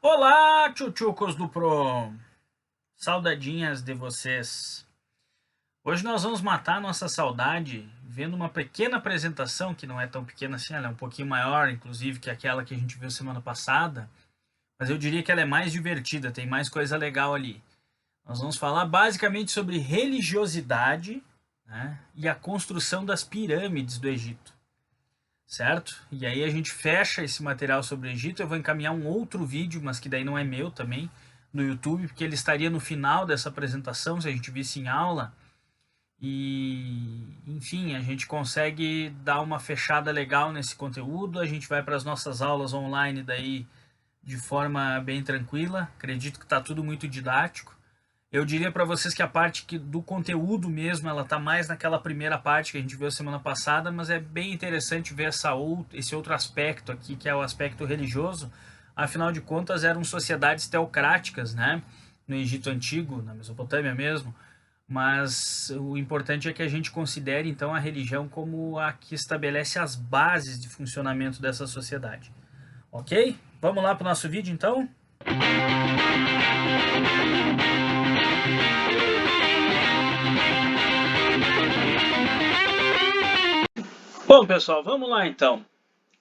Olá, tchutchucos do Pro! Saudadinhas de vocês. Hoje nós vamos matar a nossa saudade vendo uma pequena apresentação, que não é tão pequena assim, ela é um pouquinho maior, inclusive, que aquela que a gente viu semana passada, mas eu diria que ela é mais divertida, tem mais coisa legal ali. Nós vamos falar basicamente sobre religiosidade, né, e a construção das pirâmides do Egito, certo? E aí a gente fecha esse material sobre o Egito. Eu vou encaminhar um outro vídeo, mas que daí não é meu também, no YouTube, porque ele estaria no final dessa apresentação, se a gente visse em aula. E, enfim, a gente consegue dar uma fechada legal nesse conteúdo. A gente vai para as nossas aulas online daí de forma bem tranquila. Acredito que está tudo muito didático. Eu diria para vocês que a parte do conteúdo mesmo, ela tá mais naquela primeira parte que a gente viu semana passada, mas é bem interessante ver esse outro aspecto aqui, que é o aspecto religioso. Afinal de contas, eram sociedades teocráticas, né? No Egito Antigo, na Mesopotâmia mesmo. Mas o importante é que a gente considere, então, a religião como a que estabelece as bases de funcionamento dessa sociedade. Ok? Vamos lá para o nosso vídeo, então? Bom, pessoal, vamos lá então.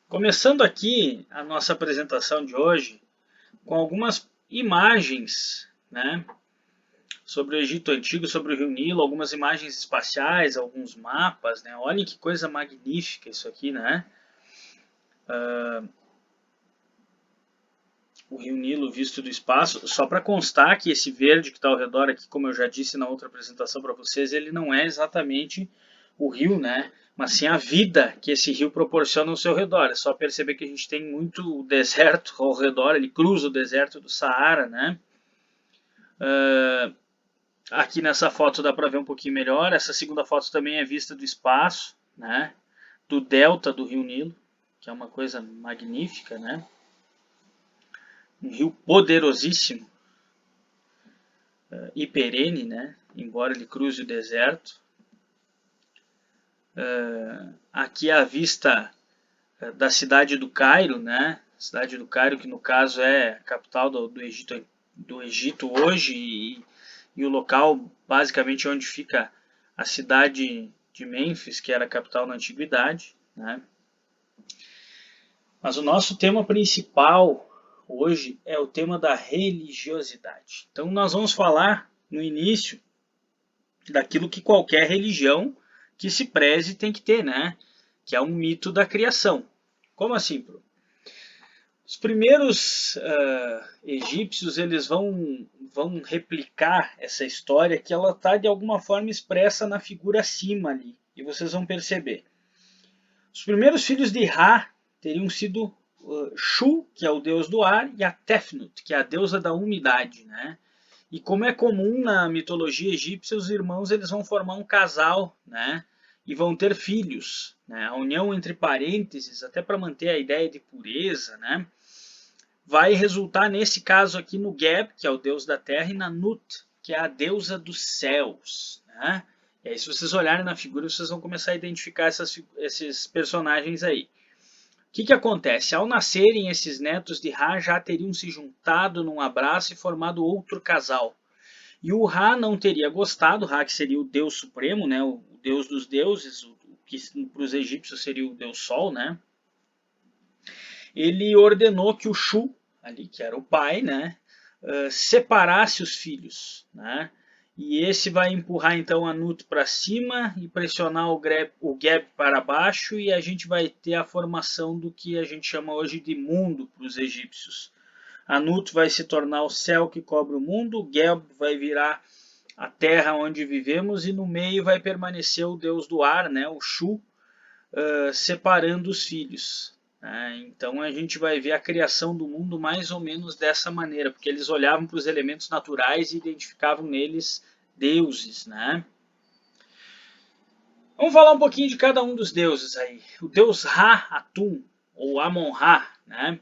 Começando aqui a nossa apresentação de hoje com algumas imagens, né, sobre o Egito Antigo, sobre o Rio Nilo, algumas imagens espaciais, alguns mapas, né? Olhem que coisa magnífica isso aqui, né? O Rio Nilo visto do espaço. Só para constar que esse verde que está ao redor aqui, como eu já disse na outra apresentação para vocês, ele não é exatamente o rio, né? Mas sim a vida que esse rio proporciona ao seu redor. É só perceber que a gente tem muito deserto ao redor, ele cruza o deserto do Saara, né? Aqui nessa foto dá para ver um pouquinho melhor. Essa segunda foto também é vista do espaço, né? Do delta do Rio Nilo, que é uma coisa magnífica, né? Um rio poderosíssimo e perene, né? Embora ele cruze o deserto. Aqui é a vista da cidade do Cairo, né? Cidade do Cairo, que no caso é a capital do Egito hoje e o local basicamente onde fica a cidade de Mênfis, que era a capital na antiguidade, né? Mas o nosso tema principal hoje é o tema da religiosidade. Então nós vamos falar no início daquilo que qualquer religião que se preze tem que ter, né? Que é um mito da criação. Como assim, Pro? Os primeiros egípcios eles vão replicar essa história que ela está de alguma forma expressa na figura acima ali. E vocês vão perceber. Os primeiros filhos de Ra teriam sido Shu, que é o deus do ar, e a Tefnut, que é a deusa da umidade, né? E como é comum na mitologia egípcia, os irmãos eles vão formar um casal, né? E vão ter filhos, né? A união entre parênteses, até para manter a ideia de pureza, né? Vai resultar nesse caso aqui no Geb, que é o deus da terra, e na Nut, que é a deusa dos céus, né? E aí, se vocês olharem na figura, vocês vão começar a identificar esses personagens aí. O que acontece? Ao nascerem, esses netos de Ra já teriam se juntado num abraço e formado outro casal. E o Ra não teria gostado, Ra que seria o deus supremo, né, o deus dos deuses, o que para os egípcios seria o deus Sol, né? Ele ordenou que o Shu, ali que era o pai, né, separasse os filhos, né? E esse vai empurrar então a Nut para cima e pressionar o Geb para baixo, e a gente vai ter a formação do que a gente chama hoje de mundo para os egípcios. A Nut vai se tornar o céu que cobre o mundo, o Geb vai virar a terra onde vivemos, e no meio vai permanecer o deus do ar, né, o Shu, separando os filhos. Então a gente vai ver a criação do mundo mais ou menos dessa maneira, porque eles olhavam para os elementos naturais e identificavam neles deuses, né? Vamos falar um pouquinho de cada um dos deuses aí. O deus Ra-Atum, ou Amon-Ra, né?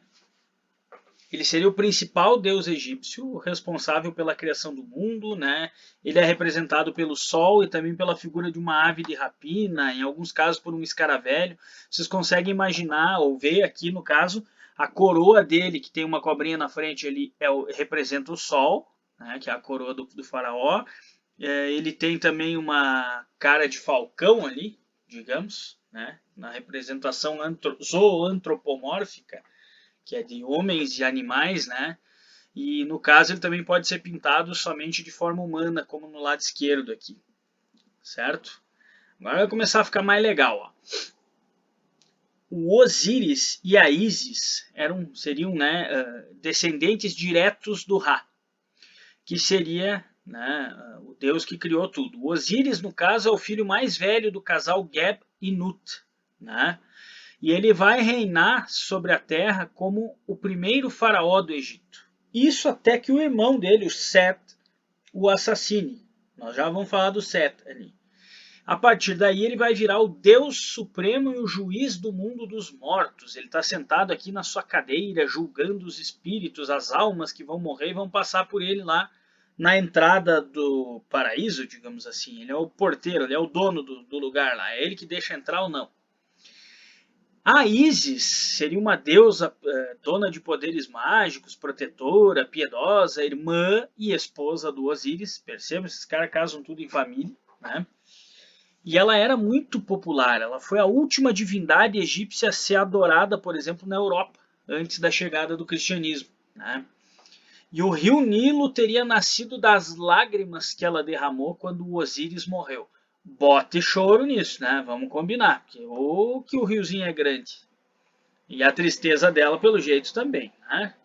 Ele seria o principal deus egípcio, responsável pela criação do mundo, né? Ele é representado pelo sol e também pela figura de uma ave de rapina, em alguns casos por um escaravelho. Vocês conseguem imaginar, ou ver aqui no caso, A coroa dele, que tem uma cobrinha na frente, ele representa o sol, né, que é a coroa do faraó. Ele tem também uma cara de falcão ali, digamos, né, na representação zoantropomórfica, que é de homens e animais, né? E no caso ele também pode ser pintado somente de forma humana, como no lado esquerdo aqui, certo? Agora vai começar a ficar mais legal, ó. O Osíris e a Ísis seriam, né, descendentes diretos do Ra, que seria, né, o deus que criou tudo. O Osíris, no caso, é o filho mais velho do casal Geb e Nut, né? E ele vai reinar sobre a terra como o primeiro faraó do Egito. Isso até que o irmão dele, o Set, o assassine. Nós já vamos falar do Set ali. A partir daí ele vai virar o Deus Supremo e o juiz do mundo dos mortos. Ele está sentado aqui na sua cadeira, julgando os espíritos, as almas que vão morrer e vão passar por ele lá na entrada do paraíso, digamos assim. Ele é o porteiro, ele é o dono do lugar lá. É ele que deixa entrar ou não. A Ísis seria uma deusa dona de poderes mágicos, protetora, piedosa, irmã e esposa do Osíris. Perceba, esses caras casam tudo em família, né? E ela era muito popular. Ela foi a última divindade egípcia a ser adorada, por exemplo, na Europa, antes da chegada do cristianismo, né? E o rio Nilo teria nascido das lágrimas que ela derramou quando o Osíris morreu. Bote choro nisso, né? Vamos combinar, porque que o riozinho é grande. E a tristeza dela, pelo jeito, também, né?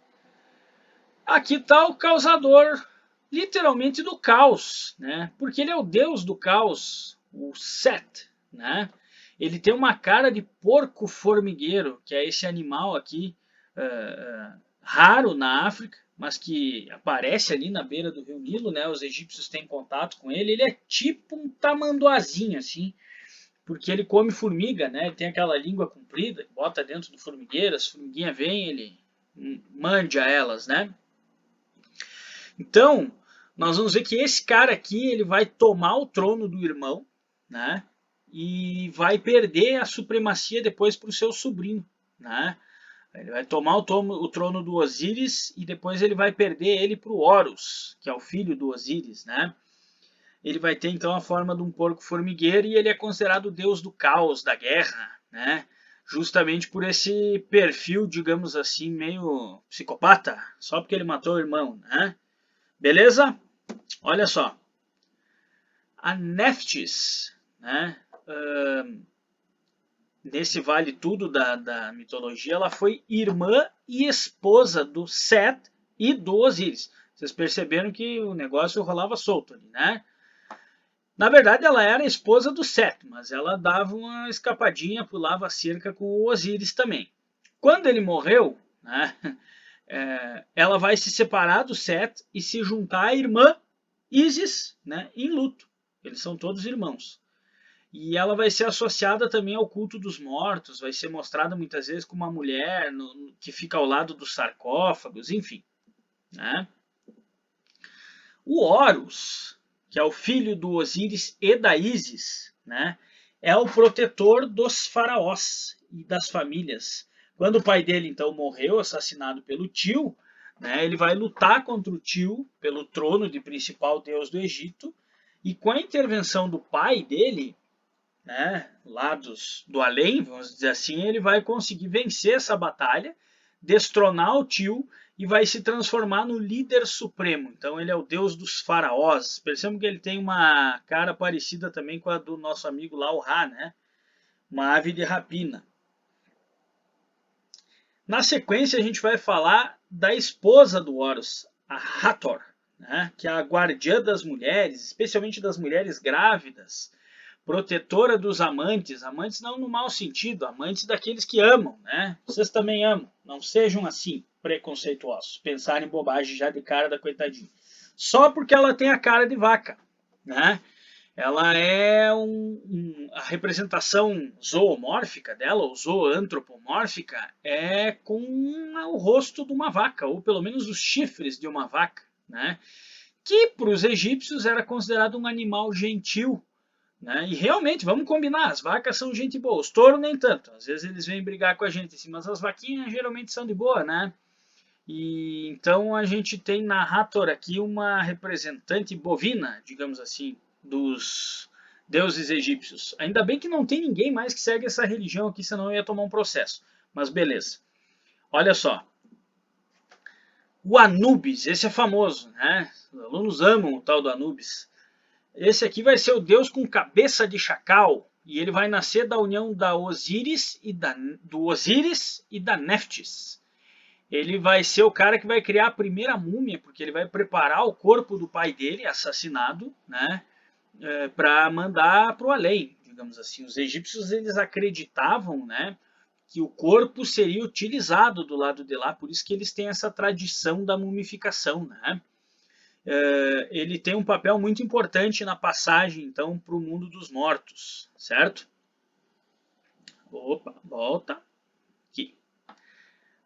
Aqui está o causador, literalmente, do caos, né? Porque ele é o deus do caos, o Set, né? Ele tem uma cara de porco formigueiro, que é esse animal aqui, raro na África, mas que aparece ali na beira do rio Nilo, né? Os egípcios têm contato com ele. Ele é tipo um tamanduazinho, assim, porque ele come formiga, né? Ele tem aquela língua comprida, bota dentro do formigueiro, as formiguinhas vêm, ele mande a elas, né? Então, nós vamos ver que esse cara aqui, ele vai tomar o trono do irmão, né? E vai perder a supremacia depois para o seu sobrinho, né? Ele vai tomar o trono do Osíris e depois ele vai perder ele para o Horus, que é o filho do Osíris, né? Ele vai ter então a forma de um porco formigueiro e ele é considerado o deus do caos, da guerra, né? Justamente por esse perfil, digamos assim, meio psicopata, só porque ele matou o irmão, né? Beleza? Olha só. A Neftis, né? Nesse vale tudo da mitologia, ela foi irmã e esposa do Set e do Osíris. Vocês perceberam que o negócio rolava solto ali, né? Na verdade, ela era esposa do Set, mas ela dava uma escapadinha, pulava a cerca com o Osíris também. Quando ele morreu, né, ela vai se separar do Set e se juntar à irmã Ísis, né, em luto. Eles são todos irmãos. E ela vai ser associada também ao culto dos mortos, vai ser mostrada muitas vezes como uma mulher que fica ao lado dos sarcófagos, enfim, né? O Horus, que é o filho do Osíris e da Ísis, né, é o protetor dos faraós e das famílias. Quando o pai dele, então, morreu, assassinado pelo tio, né, ele vai lutar contra o tio pelo trono de principal deus do Egito, e com a intervenção do pai dele, né, lá do além, vamos dizer assim, ele vai conseguir vencer essa batalha, destronar o tio e vai se transformar no líder supremo. Então ele é o deus dos faraós. Percebam que ele tem uma cara parecida também com a do nosso amigo lá, o Ra, né? Uma ave de rapina. Na sequência a gente vai falar da esposa do Horus, a Hathor, né? Que é a guardiã das mulheres, especialmente das mulheres grávidas, protetora dos amantes, amantes não no mau sentido, amantes daqueles que amam, né? Vocês também amam, não sejam assim, preconceituosos, pensarem em bobagem já de cara da coitadinha. Só porque ela tem a cara de vaca, né? Ela é a representação zoomórfica dela, ou zoantropomórfica, é com o rosto de uma vaca, ou pelo menos os chifres de uma vaca, né? Que para os egípcios era considerado um animal gentil, né? E realmente, vamos combinar, as vacas são gente boa, os touros nem tanto. Às vezes eles vêm brigar com a gente assim, mas as vaquinhas geralmente são de boa, né? E então a gente tem na Hathor aqui uma representante bovina, digamos assim, dos deuses egípcios. Ainda bem que não tem ninguém mais que segue essa religião aqui, senão eu ia tomar um processo. Mas beleza. Olha só. O Anubis, esse é famoso, né? Os alunos amam o tal do Anubis. Esse aqui vai ser o deus com cabeça de chacal. E ele vai nascer da união da Osíris do Osíris e da Neftis. Ele vai ser o cara que vai criar a primeira múmia, porque ele vai preparar o corpo do pai dele, assassinado, né, para mandar para o além, digamos assim. Os egípcios eles acreditavam, né, que o corpo seria utilizado do lado de lá, por isso que eles têm essa tradição da mumificação, né. Ele tem um papel muito importante na passagem, então, para o mundo dos mortos, certo? Opa, volta. Aqui.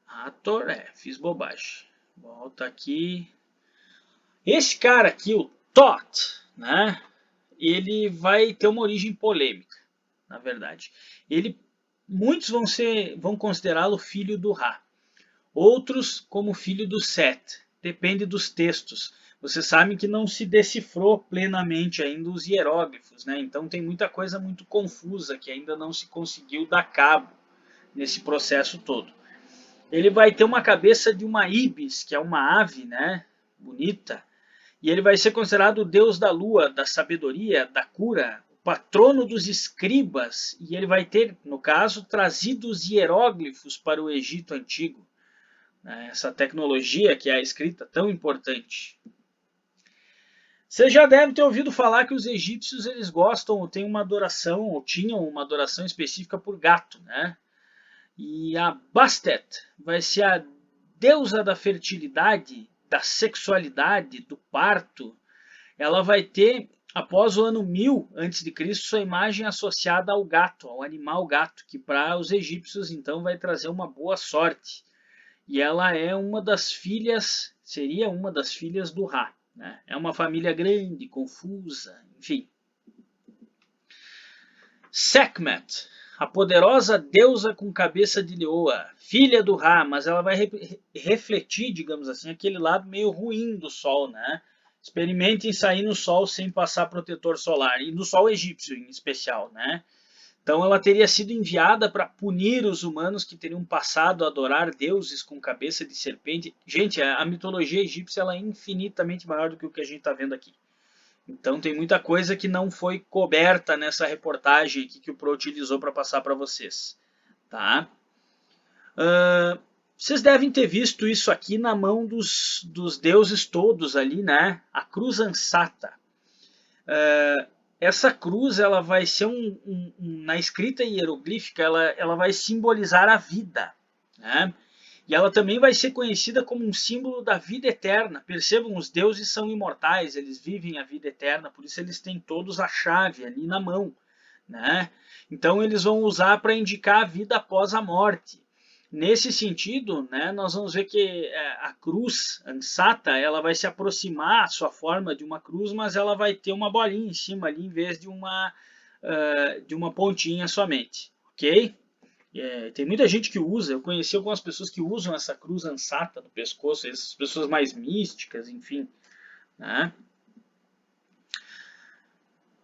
Hathor, fiz bobagem. Volta aqui. Esse cara aqui, o Thoth, né? Ele vai ter uma origem polêmica, na verdade. Muitos vão considerá-lo filho do Ra, outros como filho do Set. Depende dos textos. Vocês sabem que não se decifrou plenamente ainda os hieróglifos, né? Então tem muita coisa muito confusa que ainda não se conseguiu dar cabo nesse processo todo. Ele vai ter uma cabeça de uma ibis, que é uma ave, né? Bonita. E ele vai ser considerado o deus da lua, da sabedoria, da cura, o patrono dos escribas. E ele vai ter, no caso, trazido os hieróglifos para o Egito Antigo. Essa tecnologia que é a escrita tão importante. Você já deve ter ouvido falar que os egípcios eles gostam, ou têm uma adoração, ou tinham uma adoração específica por gato, né? E a Bastet vai ser a deusa da fertilidade, da sexualidade, do parto. Ela vai ter, após o ano 1000 a.C., sua imagem associada ao gato, ao animal gato, que para os egípcios então vai trazer uma boa sorte. E ela é uma das filhas, seria uma das filhas do Ra. Né? É uma família grande, confusa, enfim. Sekhmet, a poderosa deusa com cabeça de leoa, filha do Ra, mas ela vai refletir, digamos assim, aquele lado meio ruim do Sol, né? Experimentem sair no Sol sem passar protetor solar, e no Sol egípcio em especial, né? Então ela teria sido enviada para punir os humanos que teriam passado a adorar deuses com cabeça de serpente. Gente, a mitologia egípcia ela é infinitamente maior do que o que a gente está vendo aqui. Então tem muita coisa que não foi coberta nessa reportagem aqui que o Pro utilizou para passar para vocês. Tá? Vocês devem ter visto isso aqui na mão dos deuses todos ali, né? A cruz ansata. Essa cruz ela vai ser na escrita hieroglífica, ela vai simbolizar a vida. Né? E ela também vai ser conhecida como um símbolo da vida eterna. Percebam, os deuses são imortais, eles vivem a vida eterna, por isso eles têm todos a chave ali na mão. Né? Então eles vão usar para indicar a vida após a morte. Nesse sentido, né, nós vamos ver que a cruz ansata ela vai se aproximar a sua forma de uma cruz, mas ela vai ter uma bolinha em cima ali em vez de uma pontinha somente. Ok? Tem muita gente que usa, eu conheci algumas pessoas que usam essa cruz ansata no pescoço, essas pessoas mais místicas, enfim. Né?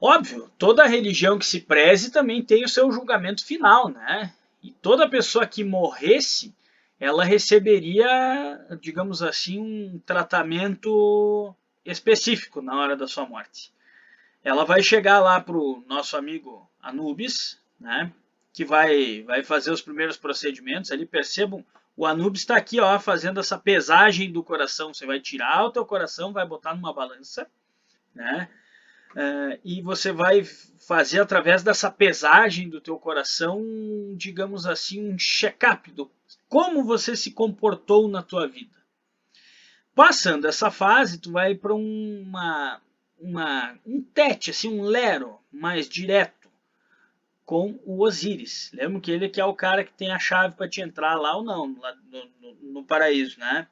Óbvio, toda religião que se preze também tem o seu julgamento final, né? E toda pessoa que morresse, ela receberia, digamos assim, um tratamento específico na hora da sua morte. Ela vai chegar lá para o nosso amigo Anubis, né? Que vai fazer os primeiros procedimentos ali. Percebam, o Anubis está aqui ó, fazendo essa pesagem do coração. Você vai tirar o teu coração, vai botar numa balança, né? E você vai fazer através dessa pesagem do teu coração, digamos assim, um check-up do como você se comportou na tua vida. Passando essa fase, tu vai para um tete, assim, um lero mais direto com o Osíris. Lembra que ele que é o cara que tem a chave para te entrar lá ou não, lá no paraíso, né?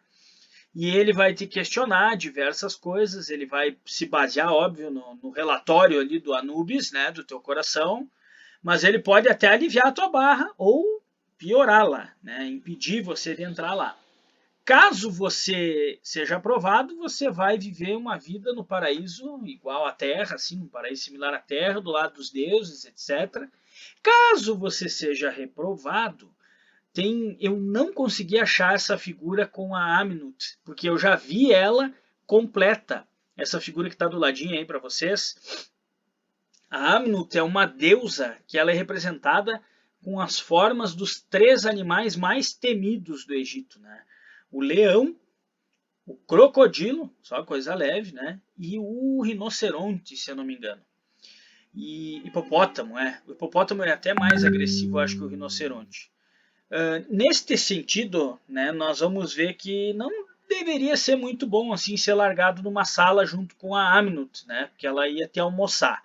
e ele vai te questionar diversas coisas, ele vai se basear, óbvio, no relatório ali do Anubis, né, do teu coração, mas ele pode até aliviar a tua barra ou piorá-la, né, impedir você de entrar lá. Caso você seja aprovado, você vai viver uma vida no paraíso igual à Terra, assim, um paraíso similar à Terra, do lado dos deuses, etc. Caso você seja reprovado, eu não consegui achar essa figura com a Aminut, porque eu já vi ela completa. Essa figura que está do ladinho aí para vocês. A Aminut é uma deusa que ela é representada com as formas dos 3 animais mais temidos do Egito, né? O leão, o crocodilo, só coisa leve, né? E o rinoceronte, se eu não me engano. E hipopótamo, O hipopótamo é até mais agressivo, acho, que o rinoceronte. Neste sentido, né, nós vamos ver que não deveria ser muito bom assim ser largado numa sala junto com a Aminut, né? Porque ela ia te almoçar.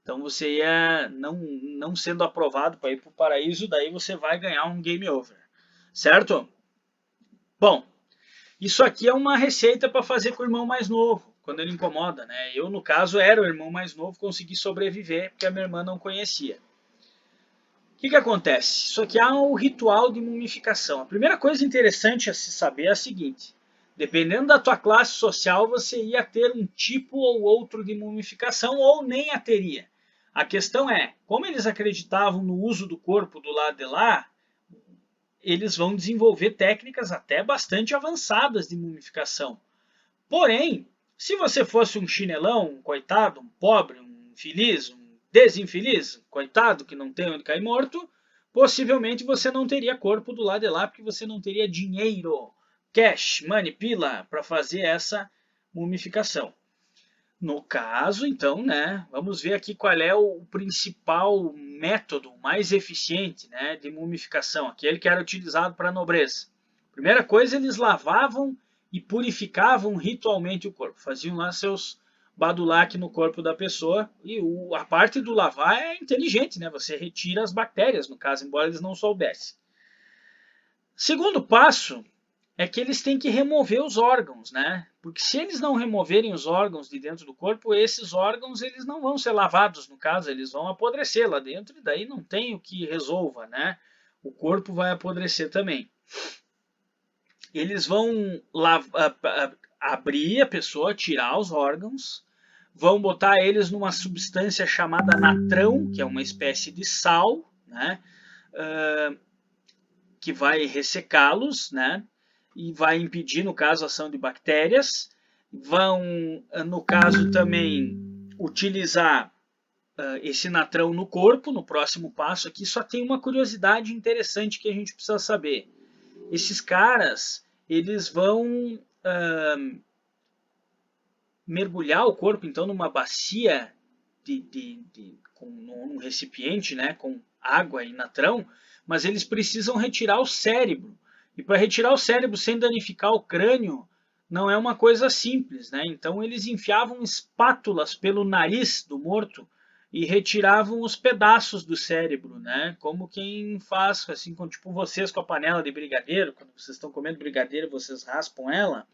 Então você ia, não sendo aprovado para ir para o paraíso, daí você vai ganhar um game over. Certo? Bom, isso aqui é uma receita para fazer com o irmão mais novo, quando ele incomoda, né? Eu, no caso, era o irmão mais novo, consegui sobreviver, porque a minha irmã não conhecia. O que acontece? Isso aqui é um ritual de mumificação. A primeira coisa interessante a se saber é a seguinte: dependendo da tua classe social, você ia ter um tipo ou outro de mumificação ou nem a teria. A questão é, como eles acreditavam no uso do corpo do lado de lá, eles vão desenvolver técnicas até bastante avançadas de mumificação. Porém, se você fosse um chinelão, um coitado, um pobre, um infeliz, um desinfeliz, coitado que não tem onde cair morto, possivelmente você não teria corpo do lado de lá, porque você não teria dinheiro, cash, money, pila, para fazer essa mumificação. No caso, então, né, vamos ver aqui qual é o principal método mais eficiente, né, de mumificação, aquele que era utilizado para a nobreza. Primeira coisa, eles lavavam e purificavam ritualmente o corpo, faziam lá seus badulac no corpo da pessoa, e a parte do lavar é inteligente, né, você retira as bactérias, no caso, embora eles não soubessem. Segundo passo é que eles têm que remover os órgãos, né? Porque se eles não removerem os órgãos de dentro do corpo, esses órgãos eles não vão ser lavados, no caso, eles vão apodrecer lá dentro e daí não tem o que resolva, né? O corpo vai apodrecer também. Eles vão abrir a pessoa, tirar os órgãos, vão botar eles numa substância chamada natrão, que é uma espécie de sal, né? Que vai ressecá-los, né? E vai impedir, no caso, a ação de bactérias. Vão, no caso, também utilizar esse natrão no corpo, no próximo passo aqui. Só tem uma curiosidade interessante que a gente precisa saber. Esses caras, eles vão mergulhar o corpo, então, numa bacia com um recipiente, né, com água e natrão, mas eles precisam retirar o cérebro. E para retirar o cérebro sem danificar o crânio, não é uma coisa simples, né? Então eles enfiavam espátulas pelo nariz do morto e retiravam os pedaços do cérebro, né? Como quem faz, assim, com tipo vocês com a panela de brigadeiro, quando vocês estão comendo brigadeiro, vocês raspam ela,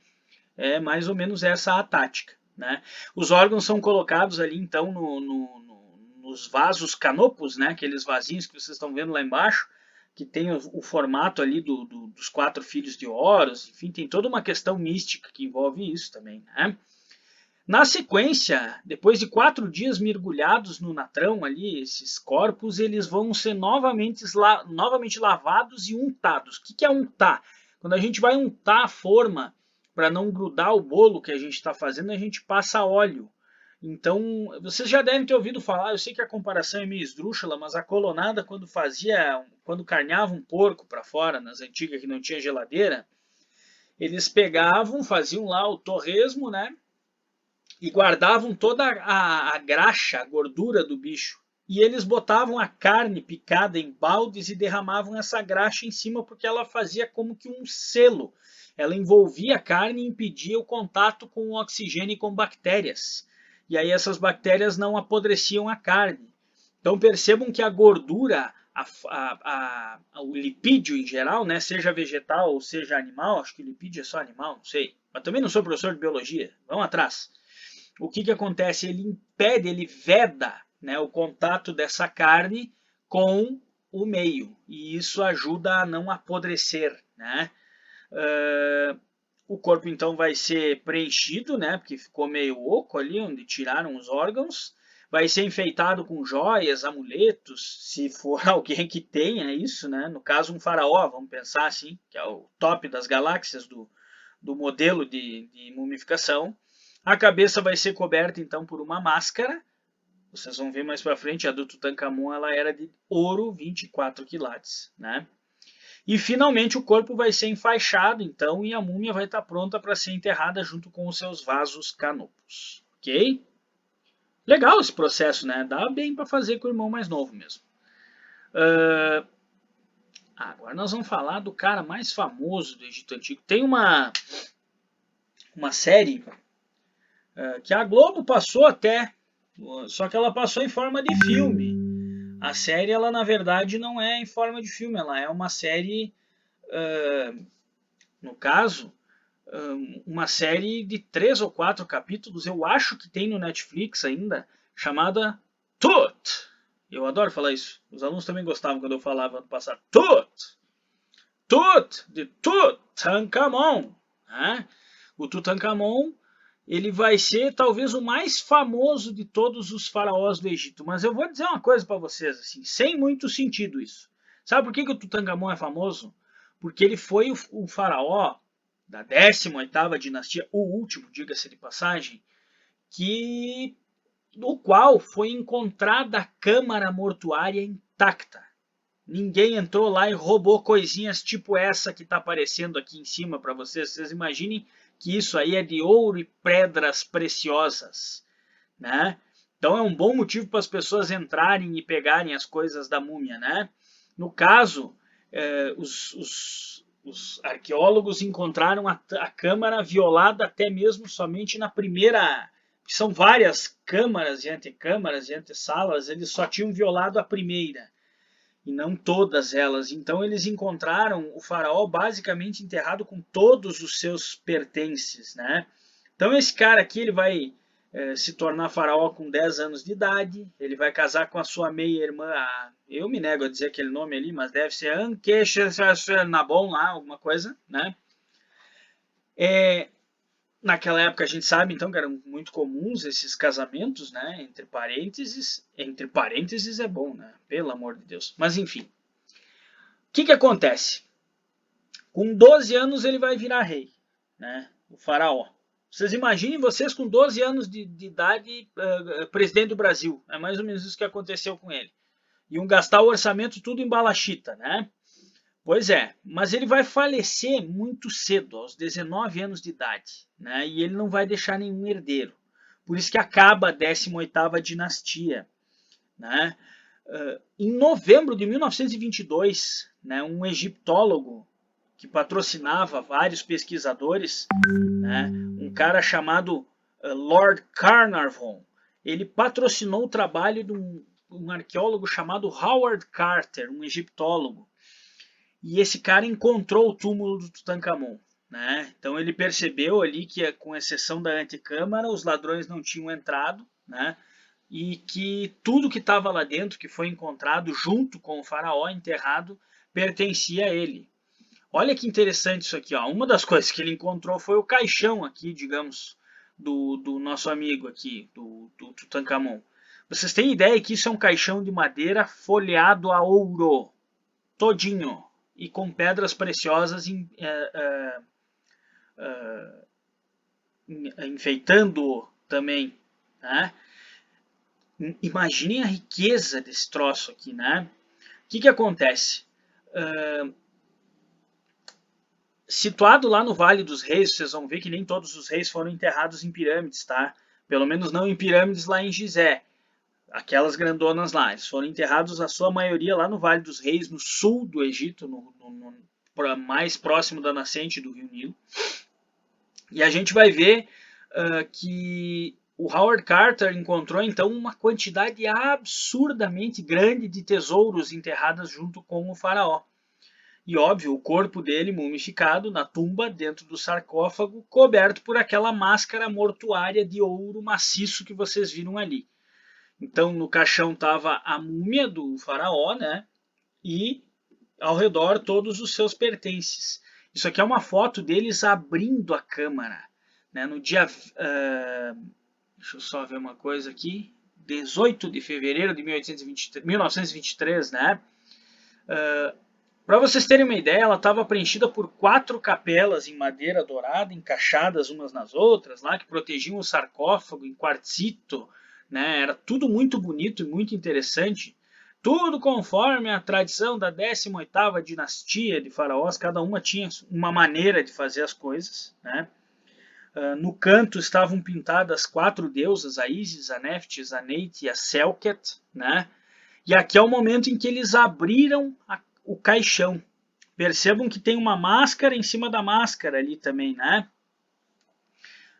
é mais ou menos essa a tática, né? Os órgãos são colocados ali, então, nos vasos canopos, né? Aqueles vasinhos que vocês estão vendo lá embaixo, que tem o formato ali dos 4 filhos de Horus, enfim, tem toda uma questão mística que envolve isso também, né? Na sequência, depois de 4 dias mergulhados no natrão ali, esses corpos, eles vão ser novamente lavados e untados. O que é untar? Quando a gente vai untar a forma, para não grudar o bolo que a gente está fazendo, a gente passa óleo. Então, vocês já devem ter ouvido falar, eu sei que a comparação é meio esdrúxula, mas a colonada, quando carneava um porco para fora, nas antigas que não tinha geladeira, eles pegavam, faziam lá o torresmo, né? E guardavam toda a graxa, a gordura do bicho. E eles botavam a carne picada em baldes e derramavam essa graxa em cima porque ela fazia como que um selo. Ela envolvia a carne e impedia o contato com o oxigênio e com bactérias. E aí essas bactérias não apodreciam a carne. Então percebam que a gordura, o lipídio em geral, né, seja vegetal ou seja animal, acho que lipídio é só animal, não sei, mas também não sou professor de biologia. Vamos atrás. O que acontece? Ele impede, ele veda, né, o contato dessa carne com o meio. E isso ajuda a não apodrecer, né? O corpo então vai ser preenchido, né? Porque ficou meio oco ali, onde tiraram os órgãos. Vai ser enfeitado com joias, amuletos, se for alguém que tenha isso, né? No caso, um faraó, vamos pensar assim, que é o top das galáxias do modelo de mumificação. A cabeça vai ser coberta então por uma máscara. Vocês vão ver mais para frente, a do Tutankhamon ela era de ouro 24 quilates, né? E finalmente o corpo vai ser enfaixado, então, e a múmia vai estar pronta para ser enterrada junto com os seus vasos canopos. Ok? Legal esse processo, né? Dá bem para fazer com o irmão mais novo mesmo. Agora nós vamos falar do cara mais famoso do Egito Antigo. Tem uma série que a Globo passou até, só que ela passou em forma de filme. A série, ela na verdade não é em forma de filme, ela é uma série, no caso, uma série de 3 ou 4 capítulos, eu acho que tem no Netflix ainda, chamada Tut. Eu adoro falar isso. Os alunos também gostavam quando eu falava no passado. Tut! Tut! De Tutankhamon. Né? O Tutankhamon, ele vai ser talvez o mais famoso de todos os faraós do Egito. Mas eu vou dizer uma coisa para vocês, assim, sem muito sentido isso. Sabe por que o Tutankhamon é famoso? Porque ele foi o faraó da 18ª dinastia, o último, diga-se de passagem, no qual foi encontrada a câmara mortuária intacta. Ninguém entrou lá e roubou coisinhas tipo essa que está aparecendo aqui em cima para vocês. Vocês imaginem que isso aí é de ouro e pedras preciosas, né? Então é um bom motivo para as pessoas entrarem e pegarem as coisas da múmia, né? No caso, os arqueólogos encontraram a câmara violada até mesmo somente na primeira. São várias câmaras e antessalas, eles só tinham violado a primeira e não todas elas. Então eles encontraram o faraó basicamente enterrado com todos os seus pertences, né? Então esse cara aqui, ele vai se tornar faraó com 10 anos de idade, ele vai casar com a sua meia-irmã, eu me nego a dizer aquele nome ali, mas deve ser Ankhesenabon lá, alguma coisa, né? Naquela época a gente sabe então que eram muito comuns esses casamentos, né? Entre parênteses é bom, né? Pelo amor de Deus. Mas enfim, o que acontece? Com 12 anos ele vai virar rei, né? O faraó. Vocês imaginem vocês com 12 anos de idade, presidente do Brasil. É mais ou menos isso que aconteceu com ele. Iam gastar o orçamento tudo em balachita, né? Pois é, mas ele vai falecer muito cedo, aos 19 anos de idade, né? E ele não vai deixar nenhum herdeiro. Por isso que acaba a 18ª dinastia, né? Em novembro de 1922, né, um egiptólogo que patrocinava vários pesquisadores, né, um cara chamado Lord Carnarvon, ele patrocinou o trabalho de um arqueólogo chamado Howard Carter, um egiptólogo. E esse cara encontrou o túmulo do Tutankhamon, né? Então ele percebeu ali que, com exceção da antecâmara, os ladrões não tinham entrado, né? E que tudo que estava lá dentro, que foi encontrado junto com o faraó enterrado, pertencia a ele. Olha que interessante isso aqui, ó. Uma das coisas que ele encontrou foi o caixão aqui, digamos, do nosso amigo aqui, do Tutankhamon. Vocês têm ideia que isso é um caixão de madeira folheado a ouro, todinho, e com pedras preciosas enfeitando também, né? Imaginem a riqueza desse troço aqui, né? O que acontece? Situado lá no Vale dos Reis, vocês vão ver que nem todos os reis foram enterrados em pirâmides, tá? Pelo menos não em pirâmides lá em Gizé. Aquelas grandonas lá. Eles foram enterrados, a sua maioria, lá no Vale dos Reis, no sul do Egito, mais próximo da nascente do Rio Nilo. E a gente vai ver que o Howard Carter encontrou, então, uma quantidade absurdamente grande de tesouros enterradas junto com o faraó. E óbvio, o corpo dele mumificado na tumba, dentro do sarcófago, coberto por aquela máscara mortuária de ouro maciço que vocês viram ali. Então no caixão estava a múmia do faraó, né? E ao redor todos os seus pertences. Isso aqui é uma foto deles abrindo a câmara, né? No dia, deixa eu só ver uma coisa aqui, 18 de fevereiro de 1923, né? Para vocês terem uma ideia, ela estava preenchida por 4 capelas em madeira dourada, encaixadas umas nas outras, lá que protegiam o sarcófago em quartzito, né? Era tudo muito bonito e muito interessante. Tudo conforme a tradição da 18ª dinastia de faraós, cada uma tinha uma maneira de fazer as coisas, né? No canto estavam pintadas 4 deusas, a Isis, a Nephthys, a Neith e a Selket, né? E aqui é o momento em que eles abriram o caixão. Percebam que tem uma máscara em cima da máscara ali também, né?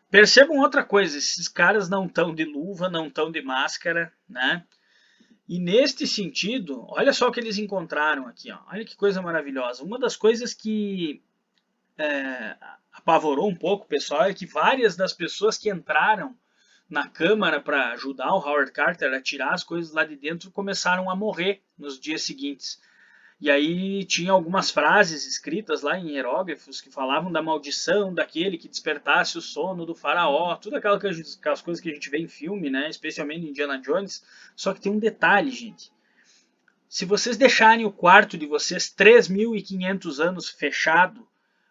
Percebam outra coisa, esses caras não estão de luva, não estão de máscara, né? E neste sentido, olha só o que eles encontraram aqui, ó. Olha que coisa maravilhosa. Uma das coisas que apavorou um pouco o pessoal é que várias das pessoas que entraram na Câmara para ajudar o Howard Carter a tirar as coisas lá de dentro começaram a morrer nos dias seguintes. E aí tinha algumas frases escritas lá em hieróglifos que falavam da maldição daquele que despertasse o sono do faraó, tudo aquelas coisas que a gente vê em filme, né? Especialmente em Indiana Jones. Só que tem um detalhe, gente. Se vocês deixarem o quarto de vocês 3.500 anos fechado,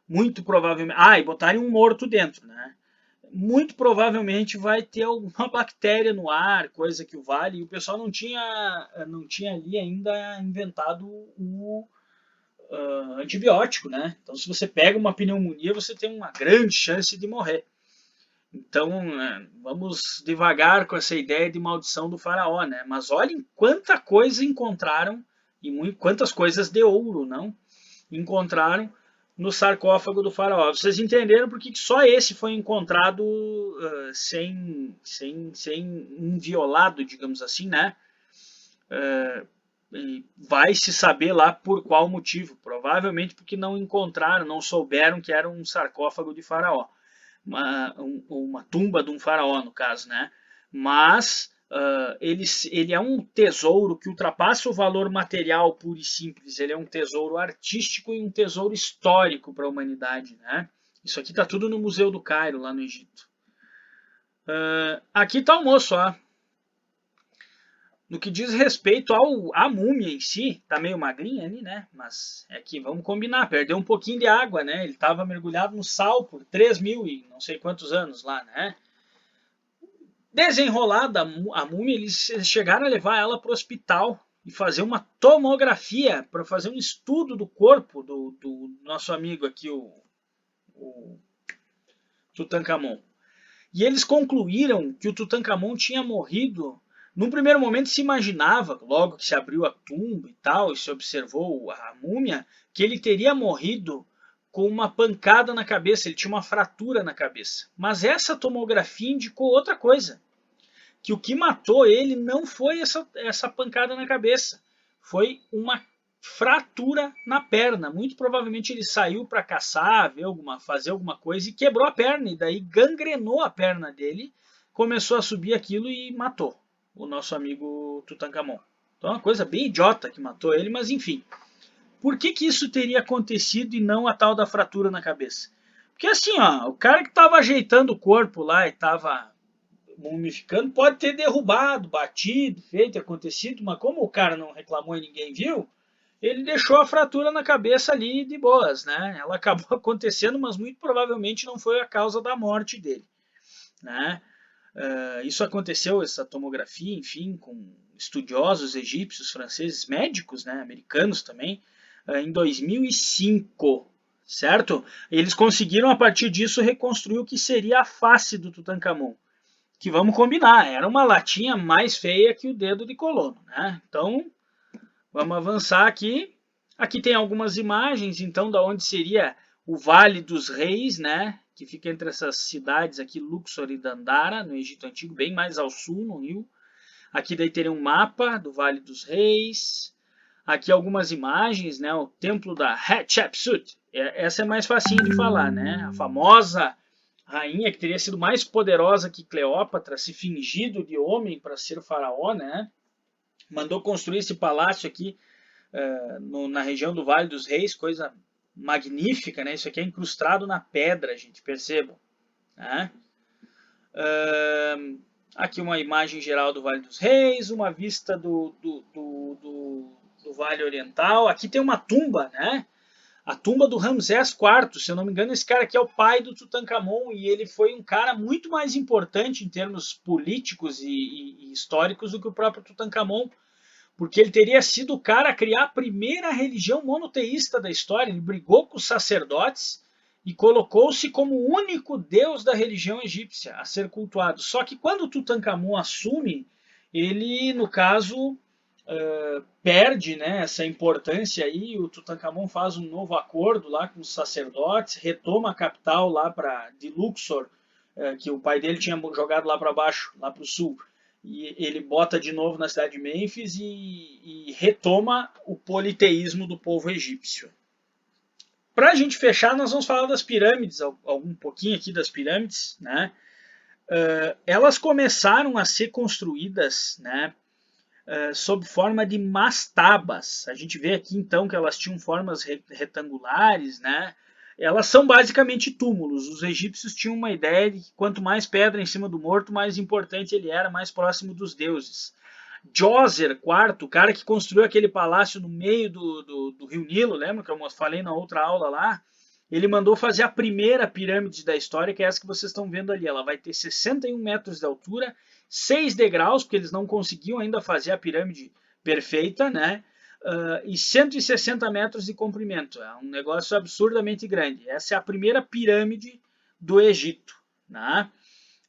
muito provavelmente... e botarem um morto dentro, né? Muito provavelmente vai ter alguma bactéria no ar, coisa que o vale, e o pessoal não tinha ali ainda inventado o antibiótico, né? Então, se você pega uma pneumonia, você tem uma grande chance de morrer. Então, vamos devagar com essa ideia de maldição do faraó, né? Mas olhem quanta coisa encontraram, e quantas coisas de ouro, não? Encontraram no sarcófago do faraó. Vocês entenderam por que só esse foi encontrado sem inviolado, digamos assim, né? Vai se saber lá por qual motivo. Provavelmente porque não encontraram, não souberam que era um sarcófago de faraó. Uma tumba de um faraó, no caso, né? Mas ele é um tesouro que ultrapassa o valor material puro e simples. Ele é um tesouro artístico e um tesouro histórico para a humanidade, né? Isso aqui está tudo no Museu do Cairo, lá no Egito. Aqui está o moço, ó. No que diz respeito à múmia em si, tá meio magrinha ali, né? Mas é que vamos combinar, perdeu um pouquinho de água, né? Ele estava mergulhado no sal por 3.000 e não sei quantos anos lá, né? Desenrolada a múmia, eles chegaram a levar ela para o hospital e fazer uma tomografia para fazer um estudo do corpo do nosso amigo aqui, o Tutankhamon. E eles concluíram que o Tutankhamon tinha morrido. Num primeiro momento se imaginava, logo que se abriu a tumba e tal, e se observou a múmia, que ele teria morrido com uma pancada na cabeça, ele tinha uma fratura na cabeça. Mas essa tomografia indicou outra coisa, que o que matou ele não foi essa pancada na cabeça, foi uma fratura na perna. Muito provavelmente ele saiu para caçar, fazer alguma coisa e quebrou a perna, e daí gangrenou a perna dele, começou a subir aquilo e matou o nosso amigo Tutankhamon. Então é uma coisa bem idiota que matou ele, mas enfim. Por que isso teria acontecido e não a tal da fratura na cabeça? Porque assim, ó, o cara que estava ajeitando o corpo lá e estava mumificando pode ter derrubado, batido, feito, acontecido, mas como o cara não reclamou e ninguém viu, ele deixou a fratura na cabeça ali de boas, né? Ela acabou acontecendo, mas muito provavelmente não foi a causa da morte dele, né? Isso aconteceu, essa tomografia, enfim, com estudiosos egípcios, franceses, médicos, né, americanos também, em 2005, certo? Eles conseguiram, a partir disso, reconstruir o que seria a face do Tutankhamon. Que vamos combinar, era uma latinha mais feia que o dedo de colono, né? Então, vamos avançar aqui. Aqui tem algumas imagens, então, da onde seria o Vale dos Reis, né? Que fica entre essas cidades aqui, Luxor e Dandara, no Egito Antigo, bem mais ao sul, no Rio. Aqui daí teria um mapa do Vale dos Reis. aqui algumas imagens, né? O templo da Hatshepsut. Essa é mais facinho de falar, né? A famosa rainha que teria sido mais poderosa que Cleópatra, se fingido de homem para ser faraó, né? Mandou construir esse palácio aqui na região do Vale dos Reis, coisa magnífica, né? Isso aqui é incrustado na pedra, gente, percebam. Né? Aqui uma imagem geral do Vale dos Reis, uma vista do Vale Oriental. Aqui tem uma tumba, né? A tumba do Ramsés IV, se eu não me engano, esse cara aqui é o pai do Tutankhamon e ele foi um cara muito mais importante em termos políticos e históricos do que o próprio Tutankhamon, porque ele teria sido o cara a criar a primeira religião monoteísta da história. Ele brigou com os sacerdotes e colocou-se como o único deus da religião egípcia a ser cultuado. Só que quando Tutankhamon assume, ele, no caso, perde, né, essa importância aí. O Tutankhamon faz um novo acordo lá com os sacerdotes, retoma a capital lá de Luxor, que o pai dele tinha jogado lá para baixo, lá para o sul. E ele bota de novo na cidade de Mênfis e retoma o politeísmo do povo egípcio. Para a gente fechar, nós vamos falar das pirâmides, um pouquinho aqui das pirâmides, né? Elas começaram a ser construídas, né, sob forma de mastabas. A gente vê aqui então que elas tinham formas retangulares, né? Elas são basicamente túmulos. Os egípcios tinham uma ideia de que quanto mais pedra em cima do morto, mais importante ele era, mais próximo dos deuses. Djoser IV, o cara que construiu aquele palácio no meio do Rio Nilo, lembra que eu falei na outra aula lá? Ele mandou fazer a primeira pirâmide da história, que é essa que vocês estão vendo ali. Ela vai ter 61 metros de altura, 6 degraus, porque eles não conseguiam ainda fazer a pirâmide perfeita, né? E 160 metros de comprimento. É um negócio absurdamente grande. Essa é a primeira pirâmide do Egito, né?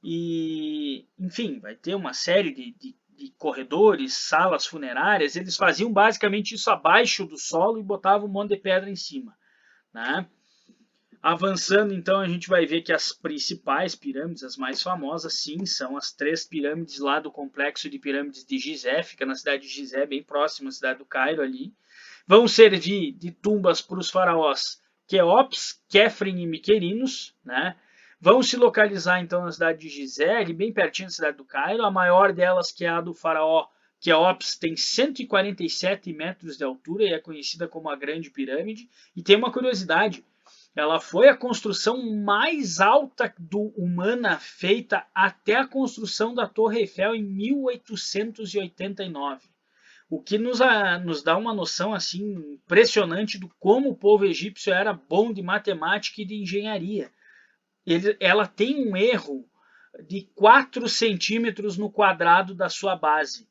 E, enfim, vai ter uma série de corredores, salas funerárias. Eles faziam basicamente isso abaixo do solo e botavam um monte de pedra em cima, né? Avançando, então, a gente vai ver que as principais pirâmides, as mais famosas, sim, são as 3 pirâmides lá do complexo de pirâmides de Gizé, fica na cidade de Gizé, bem próximo à cidade do Cairo ali. Vão servir de tumbas para os faraós Quéops, Quéfren e Miquerinos, né? Vão se localizar, então, na cidade de Gizé, ali bem pertinho da cidade do Cairo. A maior delas, que é a do faraó Quéops, tem 147 metros de altura e é conhecida como a Grande Pirâmide. E tem uma curiosidade, ela foi a construção mais alta humana feita até a construção da Torre Eiffel em 1889. O que nos dá uma noção assim impressionante do como o povo egípcio era bom de matemática e de engenharia. Ela tem um erro de 4 centímetros no quadrado da sua base,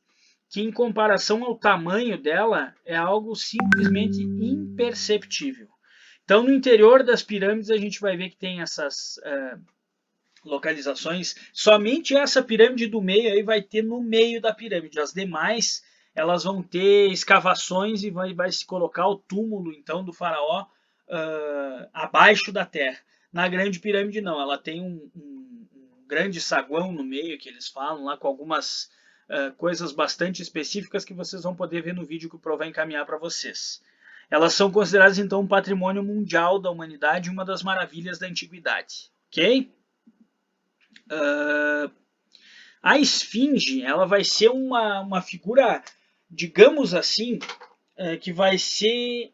que em comparação ao tamanho dela é algo simplesmente imperceptível. Então, no interior das pirâmides, a gente vai ver que tem essas localizações. Somente essa pirâmide do meio aí vai ter no meio da pirâmide. As demais, elas vão ter escavações e vai se colocar o túmulo, então, do faraó abaixo da terra. Na grande pirâmide, não. Ela tem um grande saguão no meio, que eles falam lá, com algumas coisas bastante específicas que vocês vão poder ver no vídeo que o Pro vai encaminhar para vocês. Elas são consideradas, então, um patrimônio mundial da humanidade e uma das maravilhas da antiguidade. Ok? A esfinge, ela vai ser uma figura, digamos assim, que vai ser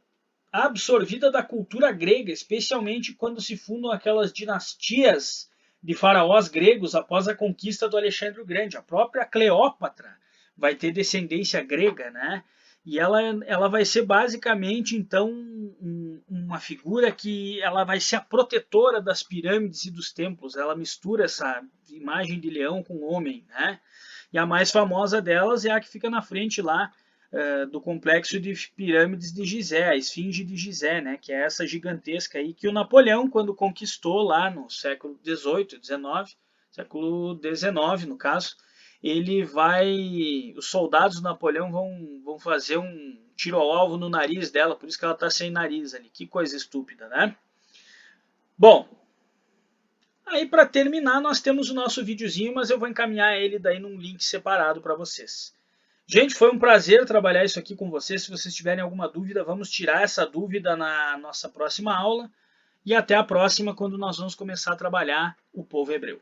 absorvida da cultura grega, especialmente quando se fundam aquelas dinastias de faraós gregos após a conquista do Alexandre o Grande. A própria Cleópatra vai ter descendência grega, né? E ela vai ser basicamente, então, uma figura que ela vai ser a protetora das pirâmides e dos templos. Ela mistura essa imagem de leão com homem, né? E a mais famosa delas é a que fica na frente lá do complexo de pirâmides de Gizé, a esfinge de Gizé, né? Que é essa gigantesca aí que o Napoleão, quando conquistou lá no século XVIII, XIX, século XIX no caso, os soldados do Napoleão vão fazer um tiro ao alvo no nariz dela, por isso que ela está sem nariz ali. Que coisa estúpida, né? Bom, aí para terminar nós temos o nosso videozinho, mas eu vou encaminhar ele daí num link separado para vocês. Gente, foi um prazer trabalhar isso aqui com vocês. Se vocês tiverem alguma dúvida, vamos tirar essa dúvida na nossa próxima aula. E até a próxima, quando nós vamos começar a trabalhar o povo hebreu.